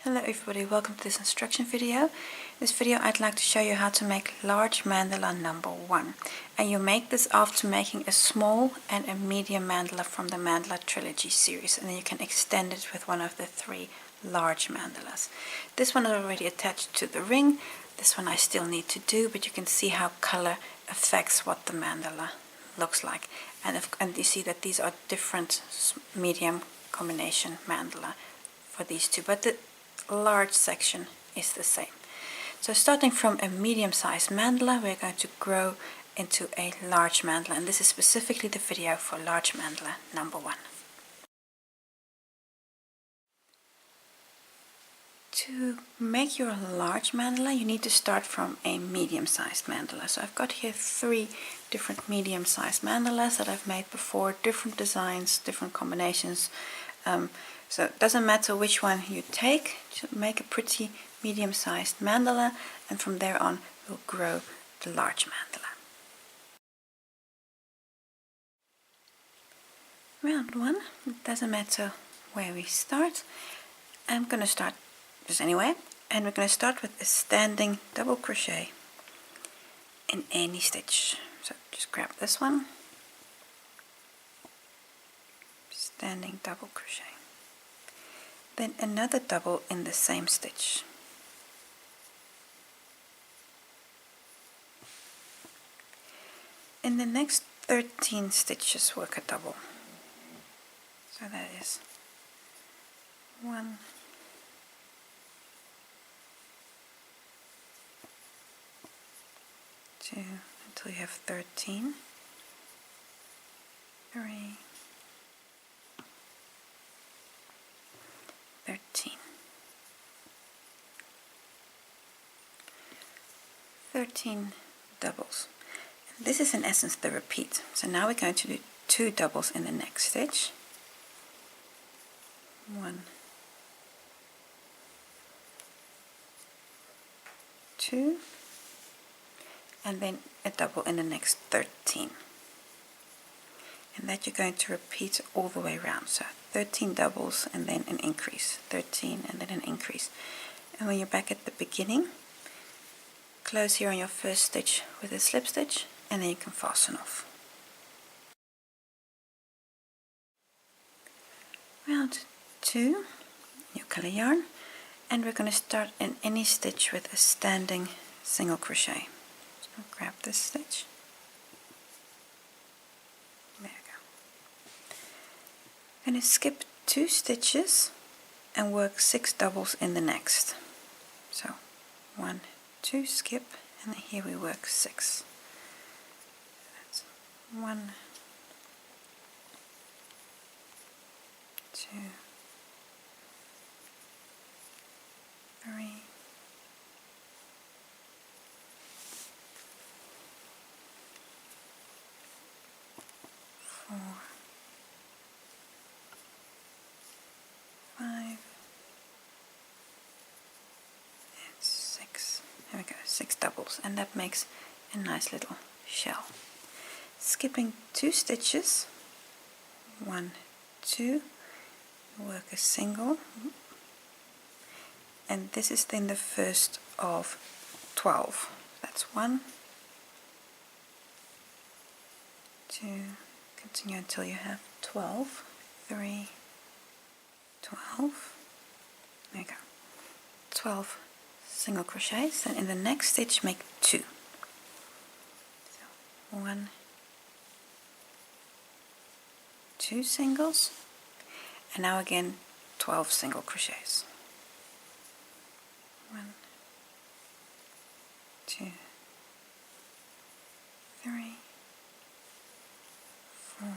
Hello everybody, welcome to this instruction video. In this video I'd like to show you how to make large mandala number 1. And you make this after making a small and a medium mandala from the Mandala trilogy series, and then you can extend it with one of the 3 large mandalas. This one is already attached to the ring. This one I still need to do, but you can see how color affects what the mandala looks like. And you see that these are different medium combination mandala for these two, but the large section is the same. So starting from a medium-sized mandala, we're going to grow into a large mandala, and this is specifically the video for large mandala number 1. To make your large mandala, you need to start from a medium-sized mandala. So I've got here 3 different medium-sized mandalas that I've made before, different designs, different combinations. So it doesn't matter which one you take, just make a pretty medium-sized mandala, and from there on we'll grow the large mandala. Round 1, it doesn't matter where we start. I'm going to start just anywhere, and we're going to start with a standing double crochet in any stitch. So just grab this one, standing double crochet. Then another double in the same stitch. In the next 13 stitches work a double. So that is 1, 2 until you have 13, 3, 13. 13 doubles. And this is in essence the repeat. So now we're going to do 2 doubles in the next stitch. 1, 2, and then a double in the next 13. And that you're going to repeat all the way around. So 13 doubles and then an increase, 13 and then an increase. And when you're back at the beginning, close here on your first stitch with a slip stitch, and then you can fasten off. Round 2, your color yarn, and we're going to start in any stitch with a standing single crochet. So grab this stitch. There we go. I'm going to skip 2 stitches and work 6 doubles in the next. So 1, 2, skip, and then here we work 6. That's 1, 2, 3, 4, 5, and 6. There we go, 6 doubles, and that makes a nice little shell. Skipping 2 stitches, 1, 2, work a single, and this is then the first of 12. That's 1, 2, continue until you have 12, 3, 12, there you go, 12 single crochets, and in the next stitch make 2. So 1, 2 singles, and now again 12 single crochets. 1, 2, 3, 4,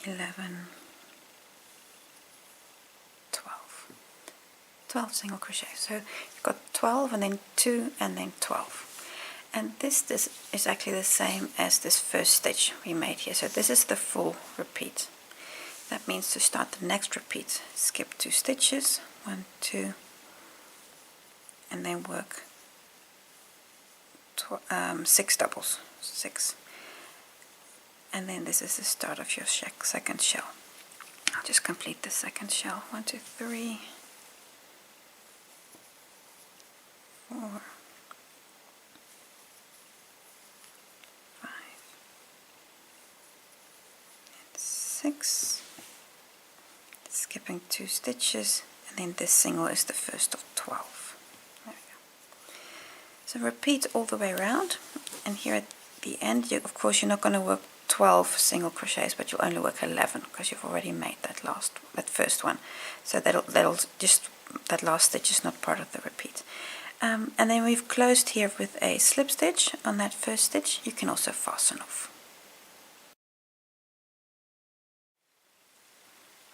11, 12 single crochets. So you've got 12 and then 2 and then 12. And this is actually the same as this first stitch we made here. So this is the full repeat. That means to start the next repeat, skip 2 stitches, 1, 2, and then work 6 doubles, 6. And then this is the start of your second shell. I'll just complete the second shell. 1, 2, 3, 4, 5, and 6. Skipping 2 stitches, and then this single is the first of 12. There we go. So repeat all the way around, and here at the end, of course you're not going to work 12 single crochets, but you'll only work 11 because you've already made that first one. So that last stitch is not part of the repeat. And then we've closed here with a slip stitch on that first stitch. You can also fasten off.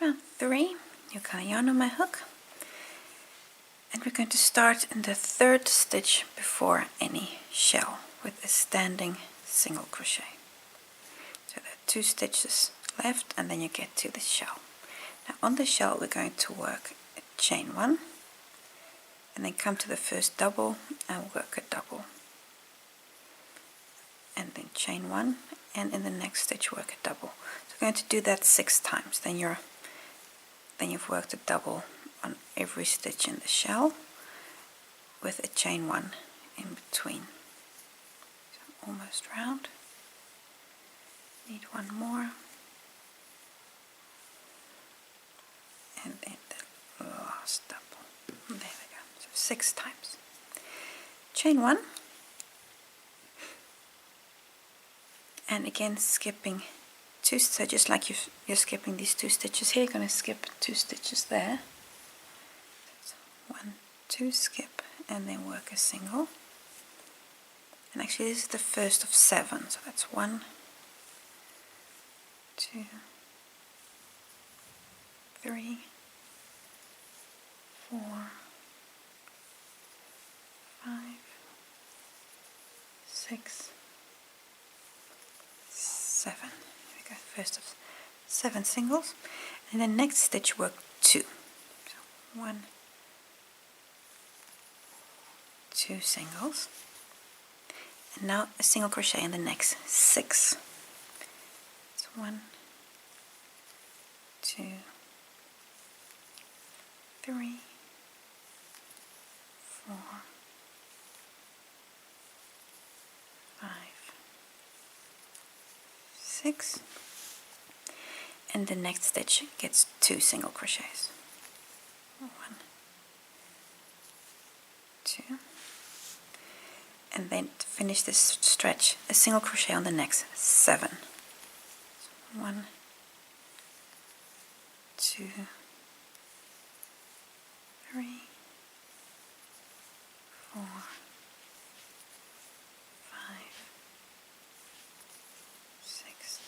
Round 3, your colour yarn on my hook, and we're going to start in the 3rd stitch before any shell with a standing single crochet. So there are 2 stitches left, and then you get to the shell. Now on the shell we're going to work a chain 1, and then come to the first double and work a double, and then chain 1, and in the next stitch work a double. So we're going to do that 6 times. Then you've worked a double on every stitch in the shell with a chain 1 in between. So almost round. Need 1 more. And then the last double. There we go. So 6 times. Chain 1. And again skipping 2, so just like you're skipping these 2 stitches here, you're going to skip 2 stitches there. So 1, 2, skip, and then work a single. And actually this is the first of 7, so that's 1, 2, 3, 4, 5, 6, 7. First of 7 singles, and then next stitch work 2. So 1, 2 singles, and now a single crochet in the next 6. So 1, 2, 3, 4, 5, 6, and the next stitch gets 2 single crochets. 1, 2, and then to finish this stretch, a single crochet on the next 7. So 1, 2, 3, 4, 5, 6,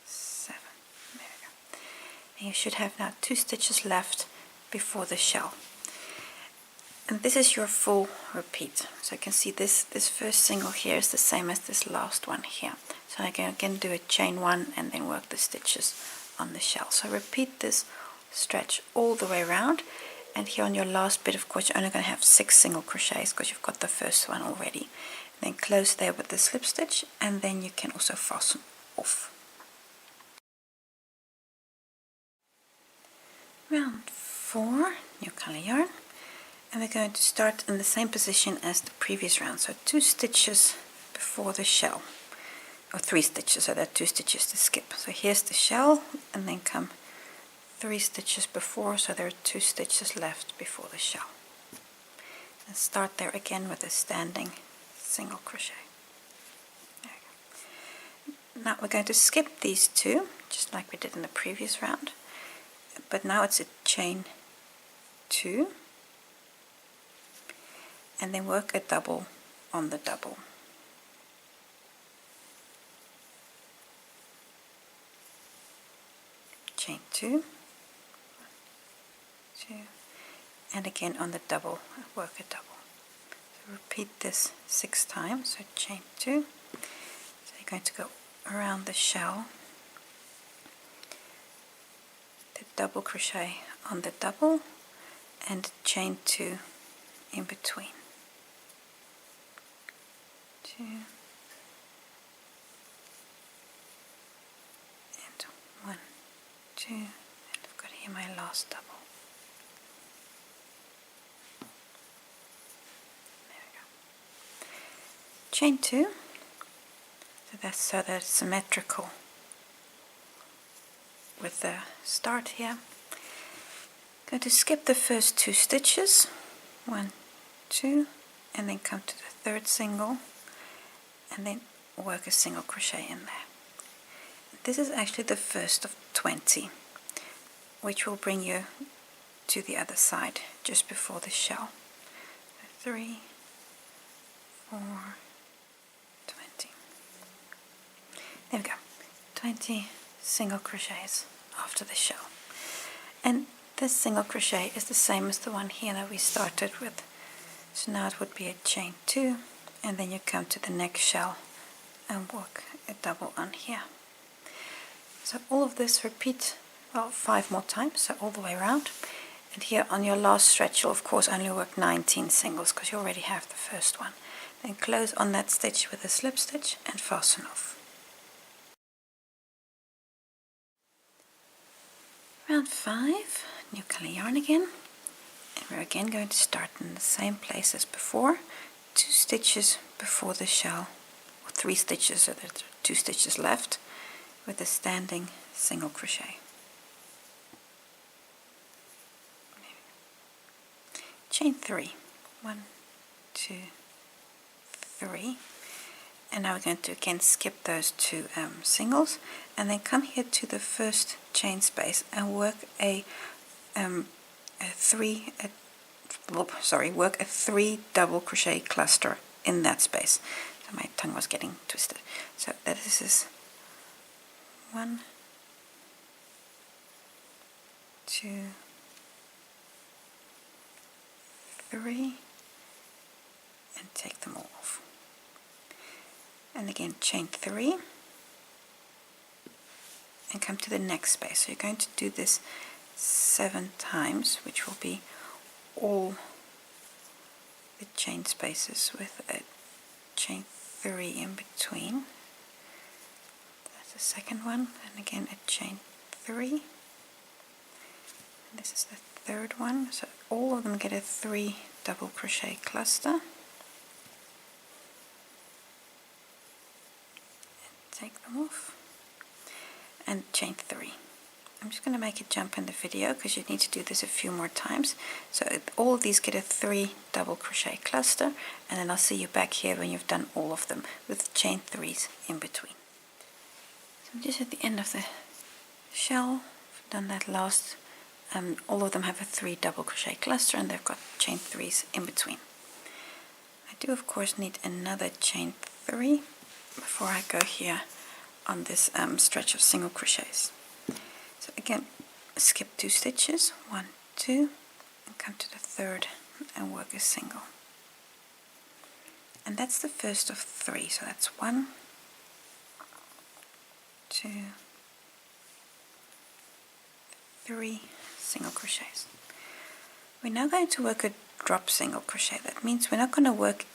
7. There we go. And you should have now 2 stitches left before the shell. And this is your full repeat. So you can see this first single here is the same as this last one here. So I can again do a chain 1 and then work the stitches on the shell. So repeat this stretch all the way around, and here on your last bit, of course, you're only going to have 6 single crochets because you've got the first one already. Then close there with the slip stitch, and then you can also fasten off. Round 4, new color yarn, and we're going to start in the same position as the previous round, so 2 stitches before the shell, or 3 stitches, so there are 2 stitches to skip. So here's the shell, and then come 3 stitches before, so there are 2 stitches left before the shell. And start there again with a standing single crochet. There we go. Now we're going to skip these 2, just like we did in the previous round, but now it's a chain 2, and then work a double on the double. Chain 2, 2, and again on the double, work a double. So repeat this 6 times, so chain 2, so you're going to go around the shell, the double crochet on the double, and chain 2 in between. 2 and 1, and I've got here my last double. There we go. Chain 2, so that's symmetrical with the start here. Going to skip the first 2 stitches, 1, 2, and then come to the third single and then work a single crochet in there. This is actually the first of 20, which will bring you to the other side just before the shell. 3, 4, 20. There we go. 20 single crochets after the shell. And this single crochet is the same as the one here that we started with. So now it would be a chain 2, and then you come to the next shell and work a double on here. So all of this repeat, well, 5 more times, so all the way around. And here on your last stretch you'll of course only work 19 singles because you already have the first one. Then close on that stitch with a slip stitch and fasten off. Round 5, new color yarn again, and we're again going to start in the same place as before, 2 stitches before the shell, or 3 stitches, so there's 2 stitches left, with a standing single crochet. Chain 3, 1, 2, 3, and now we're going to again skip those 2 singles, and then come here to the first chain space and work a 3 double crochet cluster in that space. So my tongue was getting twisted. So this is 1, 2, 3, and take them all off. And again chain 3 and come to the next space. So you're going to do this 7 times, which will be all the chain spaces with a chain 3 in between. That's the second one, and again a chain 3. And this is the third one, so all of them get a 3 double crochet cluster. Take them off and chain 3. I'm just going to make a jump in the video because you need to do this a few more times. So all of these get a 3 double crochet cluster, and then I'll see you back here when you've done all of them with chain 3s in between. So I'm just at the end of the shell. I've done that last. All of them have a 3 double crochet cluster and they've got chain 3s in between. I do of course need another chain 3 before I go here on this stretch of single crochets. So again, skip 2 stitches, 1, 2, and come to the third and work a single. And that's the first of 3, so that's 1, 2, 3 single crochets. We're now going to work a drop single crochet. That means we're not going to work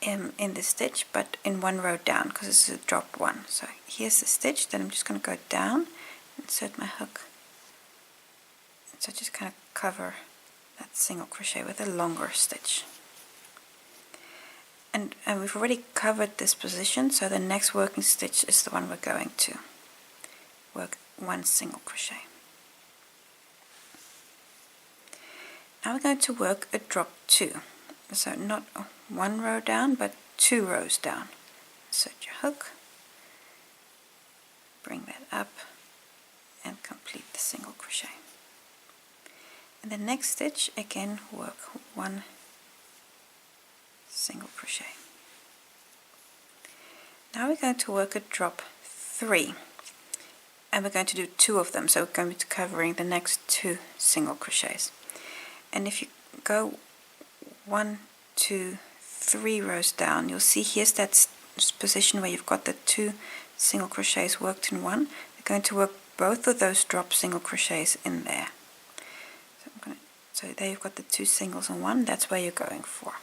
in this stitch but in 1 row down because this is a drop 1. So here's the stitch, then I'm just going to go down, insert my hook, and so just kind of cover that single crochet with a longer stitch. And we've already covered this position, so the next working stitch is the one we're going to work 1 single crochet. Now we're going to work a drop 2, so not 1 row down but 2 rows down. Insert your hook, bring that up and complete the single crochet. And the next stitch again work 1 single crochet. Now we're going to work a drop 3, and we're going to do 2 of them, so we're going to be covering the next 2 single crochets. And if you go 1, 2, 3 rows down, you'll see here's that position where you've got the 2 single crochets worked in one. We're going to work both of those drop single crochets in there. So there you've got the 2 singles in one, that's where you're going for.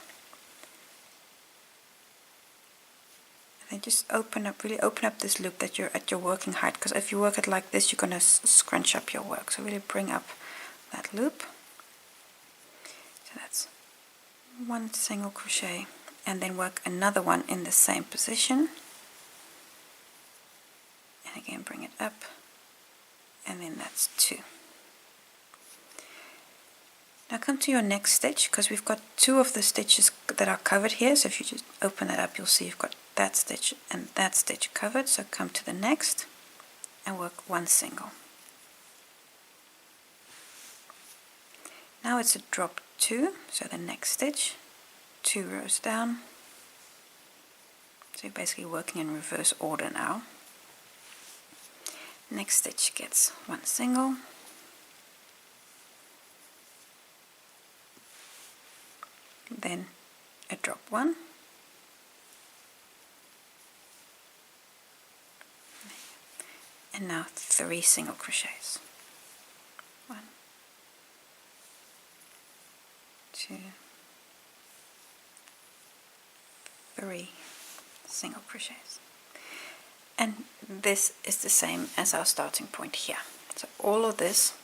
then just really open up this loop that you're at your working height, because if you work it like this, you're going to scrunch up your work. So really bring up that loop. So that's one single crochet, and then work another one in the same position, and again bring it up, and then that's 2. Now come to your next stitch, because we've got 2 of the stitches that are covered here. So if you just open that up, you'll see you've got that stitch and that stitch covered. So come to the next and work 1 single. Now it's a drop 2, so the next stitch, 2 rows down. So you're basically working in reverse order now. Next stitch gets 1 single. Then a drop 1, and now 3 single crochets. 1, 2, 3 single crochets. And this is the same as our starting point here. So all of this,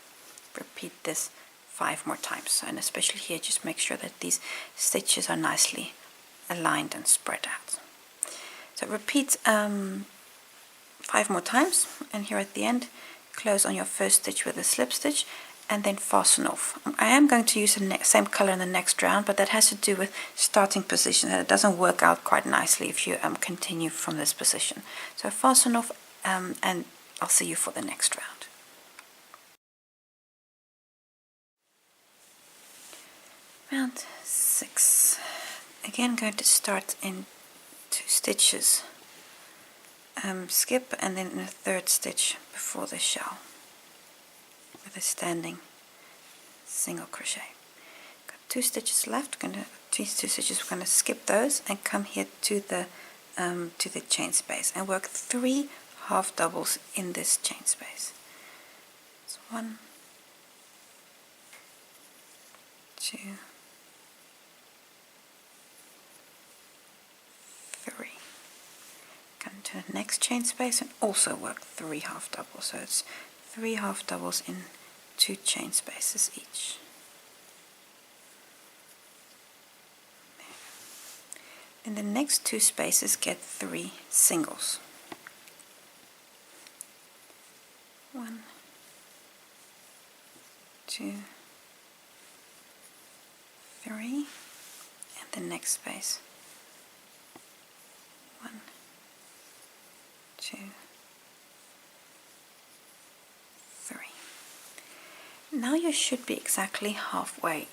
repeat this 5 more times, and especially here just make sure that these stitches are nicely aligned and spread out. So repeat 5 more times, and here at the end close on your first stitch with a slip stitch and then fasten off. I am going to use the same color in the next round, but that has to do with starting position, and it doesn't work out quite nicely if you continue from this position. So fasten off, and I'll see you for the next round. Round 6. Again, going to start in 2 stitches, skip, and then in a 3rd stitch before the shell with a standing single crochet. Got 2 stitches left. These 2 stitches, we're going to skip those and come here to the chain space and work 3 half doubles in this chain space. So 1, 2, 3. Come to the next chain space and also work 3 half doubles. So it's 3 half doubles in 2 chain spaces each. In the next 2 spaces, get 3 singles. 1, 2, 3, and the next space. 1, 2, 3. Now you should be exactly halfway.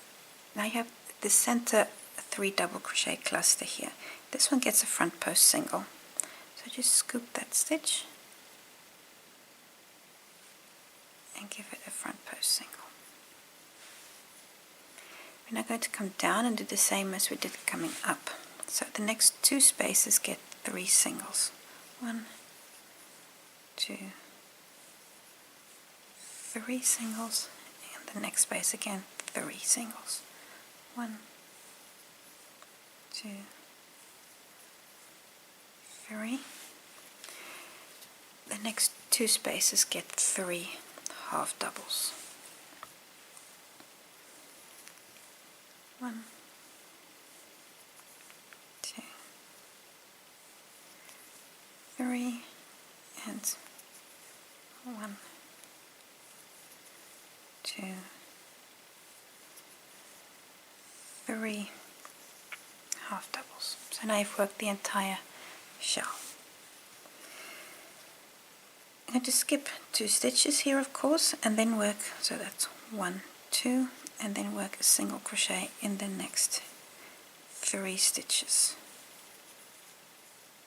Now you have the center 3 double crochet cluster here. This one gets a front post single. So just scoop that stitch and give it a front post single. We're now going to come down and do the same as we did coming up. So the next 2 spaces get 3 singles. 1, 2, 3 singles, and the next space again 3 singles. 1, 2, 3. The next 2 spaces get 3 half doubles. 1, 2, 3, and 1, 2, 3 half doubles. So now you've worked the entire shell. I'm going to skip 2 stitches here, of course, and then work, so that's 1, 2, and then work a single crochet in the next 3 stitches.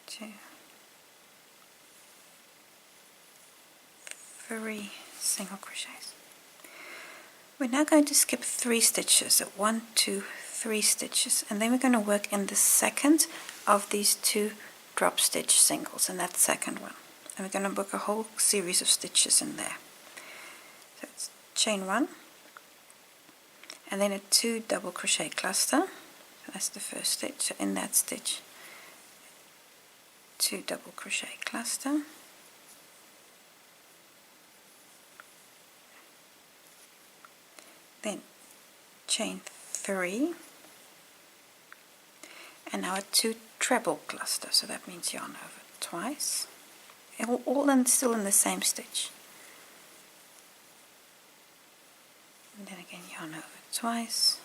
2, 3 single crochets. We're now going to skip 3 stitches, so 1, 2, 3 stitches, and then we're going to work in the second of these 2 drop stitch singles, and that second one. And we're going to work a whole series of stitches in there. So it's chain 1, and then a 2 double crochet cluster. So that's the first stitch. So in that stitch, 2 double crochet cluster, then chain 3, and now a 2 treble cluster, so that means yarn over twice, still in the same stitch, and then again yarn over twice,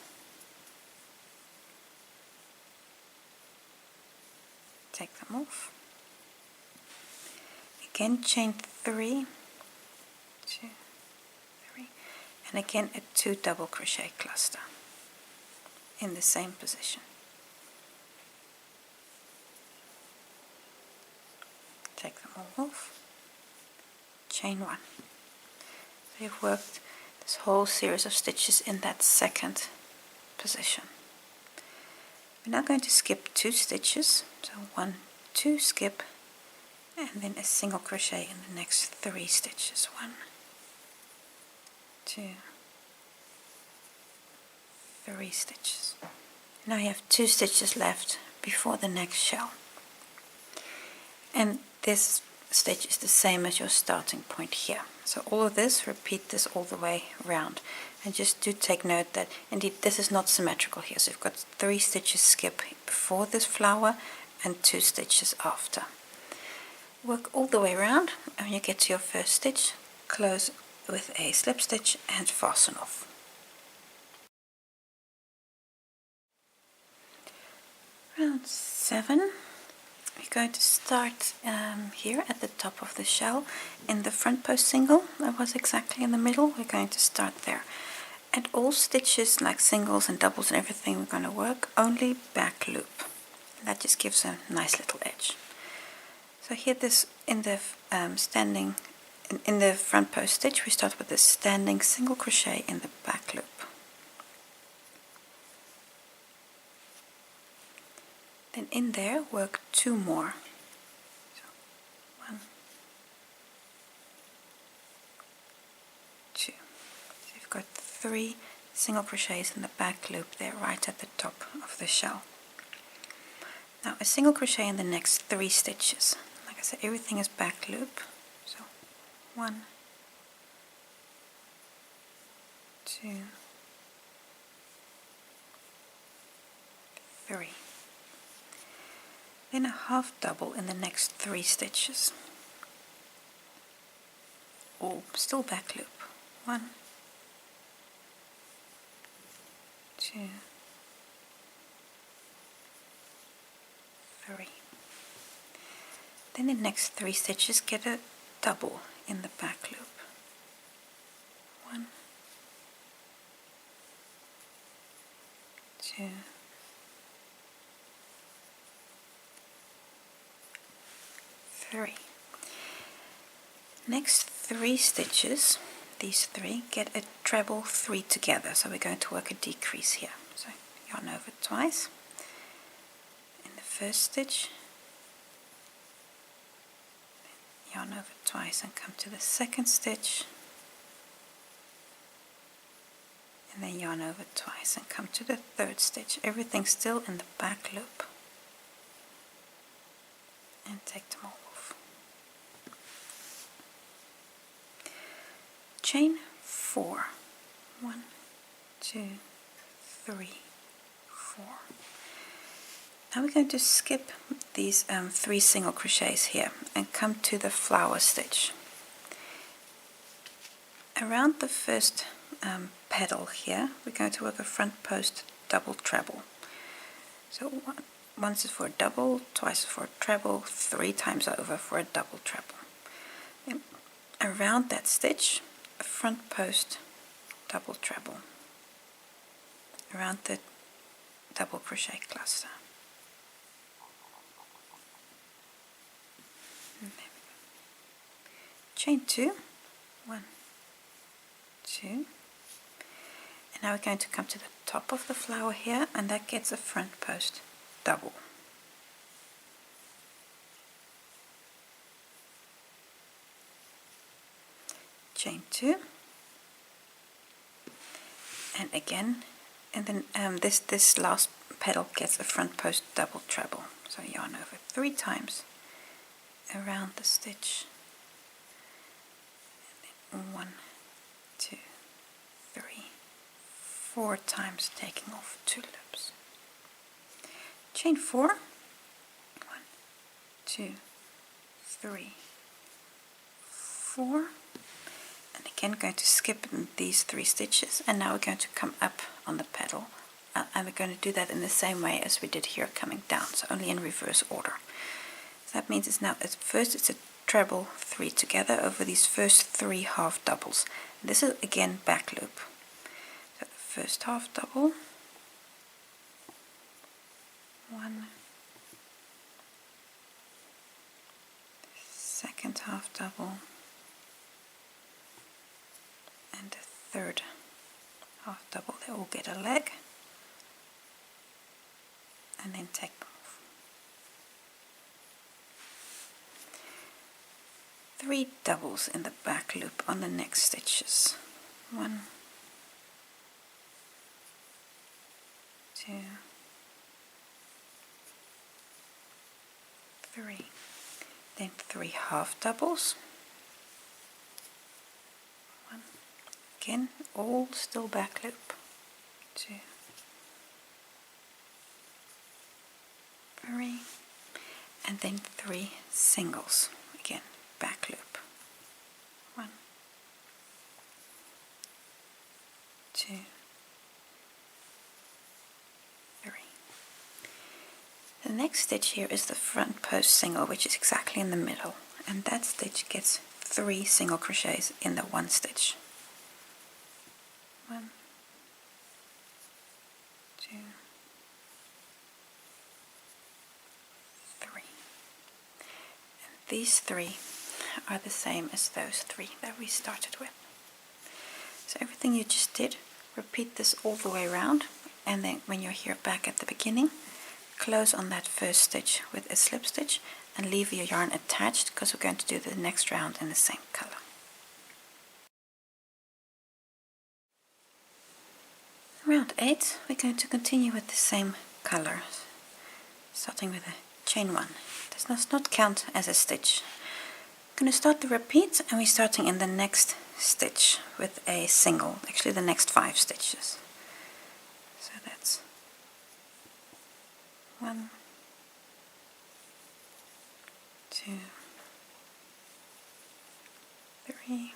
take them off, again chain 3, 2, 3, and again a 2 double crochet cluster in the same position. Take them all off, chain 1. So you've worked this whole series of stitches in that second position. We're now going to skip 2 stitches, so 1, 2, skip, and then a single crochet in the next 3 stitches. 1, 2, 3 stitches. Now you have 2 stitches left before the next shell, and this stitch is the same as your starting point here. So all of this, repeat this all the way round, and just do take note that indeed this is not symmetrical here, so you've got 3 stitches skip before this flower and 2 stitches after. Work all the way around, and when you get to your first stitch, close with a slip stitch and fasten off. Round 7, we're going to start here at the top of the shell in the front post single that was exactly in the middle. We're going to start there, and all stitches like singles and doubles and everything we're going to work only back loop. That just gives a nice little edge. So here this in the in the front post stitch, we start with this standing single crochet in the back loop. Then in there work 2 more. So 1, 2. So you've got 3 single crochets in the back loop there, right at the top of the shell. Now a single crochet in the next 3 stitches. Like I said, everything is back loop. So 1, 2, 3. Then a half double in the next 3 stitches. All still back loop. 1, 2, 3. Then in the next 3 stitches get a double in the back loop. 1, 2, 3. Next 3 stitches, these 3, get a treble 3 together, so we're going to work a decrease here. So yarn over twice in the first stitch, yarn over twice and come to the second stitch, and then yarn over twice and come to the third stitch. Everything still in the back loop, and take them all off. Chain 4. 1, 2, 3, 4. Now we're going to skip these 3 single crochets here and come to the flower stitch. Around the first petal here, we're going to work a front post double treble. So once is for a double, twice is for a treble, 3 times over for a double treble. Then around that stitch, a front post double treble around the double crochet cluster. Chain 2, 1, 2, and now we're going to come to the top of the flower here, and that gets a front post double. Chain 2, and again, and then this last petal gets a front post double treble. So yarn over 3 times around the stitch. 1, 2, 3, 4 times, taking off 2 loops. Chain 4, 1, 2, 3, 4, and again going to skip these 3 stitches, and now we're going to come up on the petal, and we're going to do that in the same way as we did here, coming down, so only in reverse order. So that means first it's a treble 3 together over these first 3 half doubles. This is again back loop. So the first half double, 1, second half double, and the third half double. They all get a leg, and then take them off. 3 doubles in the back loop on the next stitches. 1, 2, 3. Then 3 half doubles. 1. Again, all still back loop. 2, 3. And then 3 singles. Again, back loop. 1, 2, 3. The next stitch here is the front post single, which is exactly in the middle, and that stitch gets 3 single crochets in the one stitch. 1, 2, 3. And these 3 are the same as those 3 that we started with. So everything you just did, repeat this all the way around, and then when you're here back at the beginning, close on that first stitch with a slip stitch and leave your yarn attached, because we're going to do the next round in the same color. Round 8, we're going to continue with the same color, starting with a chain 1. This does not count as a stitch. I'm going to start the repeat, and we're starting in the next stitch with a single, actually the next 5 stitches. So that's 1, 2, 3,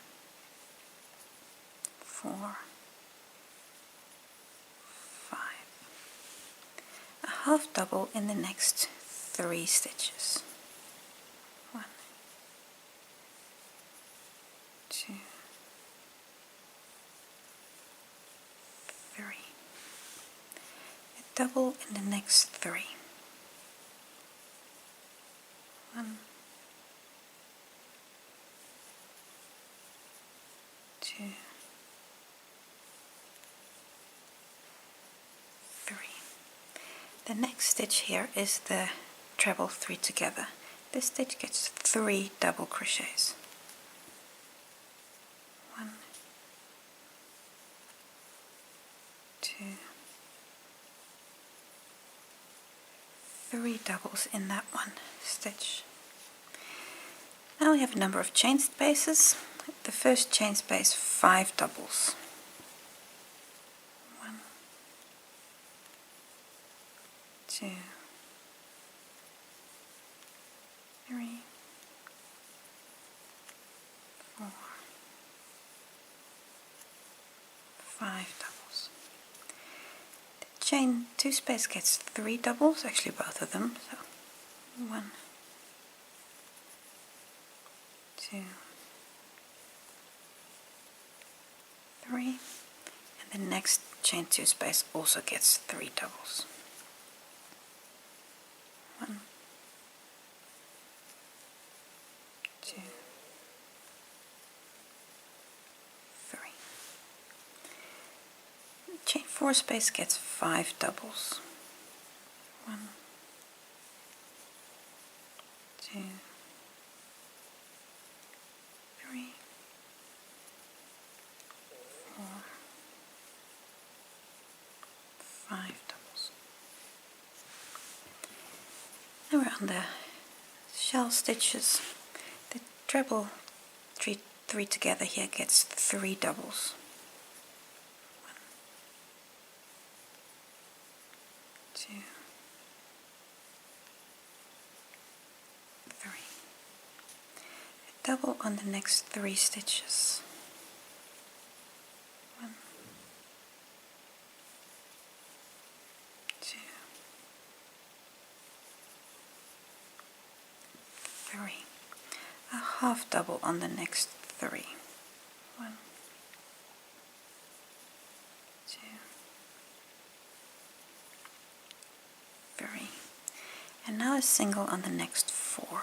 4, 5. A half double in the next 3 stitches. 1, 2, 3. A double in the next 3. 1, 2, 3. The next stitch here is the treble 3 together. This stitch gets 3 double crochets. 1, 2, 3 doubles in that one stitch. Now we have a number of chain spaces. The first chain space, 5 doubles. 1, 2, 3, 4, 5 doubles. The chain 2 space gets 3 doubles, actually both of them. So 1, 2, 3, and the next chain 2 space also gets 3 doubles. 1, 2, 3. Chain 4 space gets 5 doubles. 1, 2, 3, 4, 5 doubles. Now we're on the shell stitches. The treble three together here gets 3 doubles. 1, 2, 3. A double on the next 3 stitches. 1, 2, 3. A half double on the next 3. 1, 2, 3. And now a single on the next 4. 1,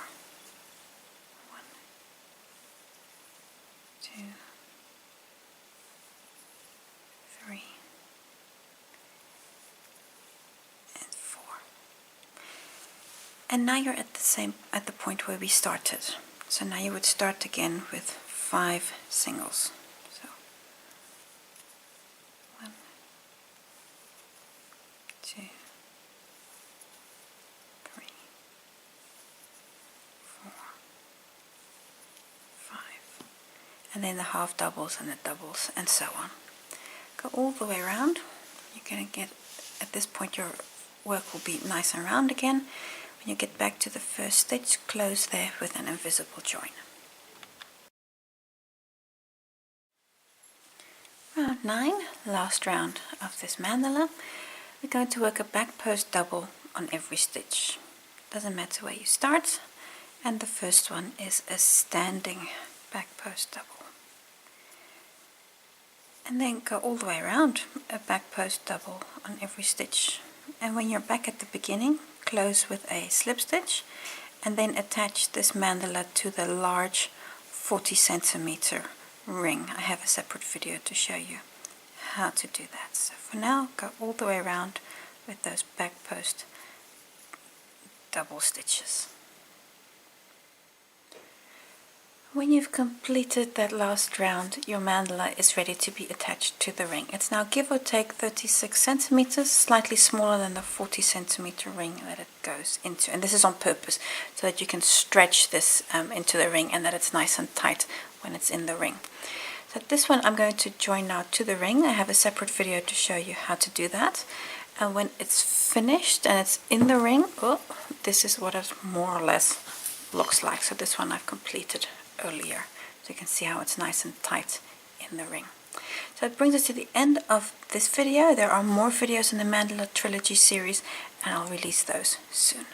2, 3, and 4. And now you're at the point where we started. So now you would start again with 5 singles. So 1, 2, 3, 4, 5, and then the half doubles and the doubles and so on. Go all the way around. You're going to get, at this point your work will be nice and round again. When you get back to the first stitch, close there with an invisible join. Round 9, last round of this mandala. We're going to work a back post double on every stitch. Doesn't matter where you start, and the first one is a standing back post double. And then go all the way around, a back post double on every stitch. And when you're back at the beginning, close with a slip stitch and then attach this mandala to the large 40 centimeter ring. I have a separate video to show you how to do that. So for now, go all the way around with those back post double stitches. When you've completed that last round, your mandala is ready to be attached to the ring. It's now give or take 36 centimeters, slightly smaller than the 40 centimeter ring that it goes into. And this is on purpose, so that you can stretch this into the ring and that it's nice and tight when it's in the ring. So this one I'm going to join now to the ring. I have a separate video to show you how to do that. And when it's finished and it's in the ring, this is what it more or less looks like. So this one I've completed earlier, so you can see how it's nice and tight in the ring. So it brings us to the end of this video. There are more videos in the Mandala Trilogy series, and I'll release those soon.